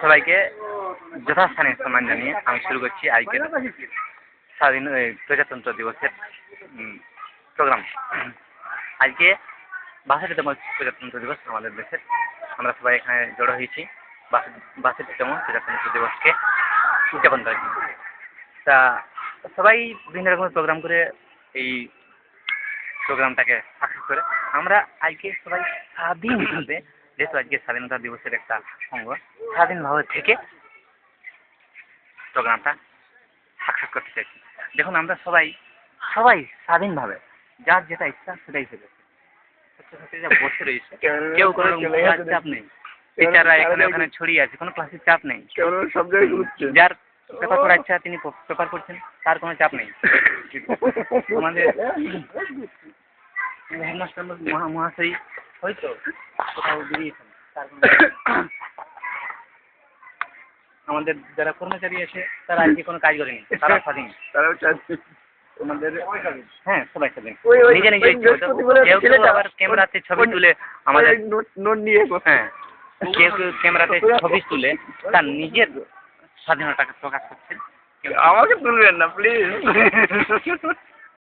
সবাইকে যথাস্থানে সম্মান জানিয়ে আমি শুরু করছি আজকের স্বাধীন প্রজাতন্ত্র দিবসের প্রোগ্রাম। আজকে ৬২তম প্রজাতন্ত্র দিবস আমাদের দেশের। আমরা সবাই এখানে জড়ো হয়েছি ৬২তম প্রজাতন্ত্র দিবসকে উদযাপন করার জন্য। তা সবাই বিভিন্ন রকমের প্রোগ্রাম করে এই প্রোগ্রামটাকে সাকসেস করে আমরা আজকে সবাই স্বাধীনভাবে, যেহেতু আজকে স্বাধীনতা দিবসের একটা অঙ্গ, স্বাধীনভাবে থেকে প্রোগ্রামটা সাকসেস করতে চাইছি। দেখুন আমরা সবাই স্বাধীনভাবে যার যেটা ইচ্ছা সেটাই ফেলেছে। ছাত্রছাত্রীরা বসে রয়েছে, কেউ কোনো চাপ নেই, টিচাররা এখানে ওখানে ছড়িয়ে আছে, কোনো ক্লাসের চাপ নেই। যার পেপার পড়ার ইচ্ছা তিনি পেপার পড়ছেন, তার কোনো চাপ নেই। আমাদের হেডমাস্টার মহাশয় হয়তো কোথাও বেরিয়েছেন, তার কোনো আমাদের যারা কর্মচারী আছে তারা আজকে কোনো কাজ করেনি, তারা স্বাধীন, তারাও আমাদের হ্যাঁ সবাই স্বাধীন, নিজে নিজে কেউ আবার ক্যামেরাতে ছবি তুলে আমাদের নোট নিয়ে হ্যাঁ কেউ ক্যামেরাতে ছবি তুলে তার নিজের স্বাধীনতাকে প্রকাশ করছেন। আমাকে তুলবেন না প্লিজ।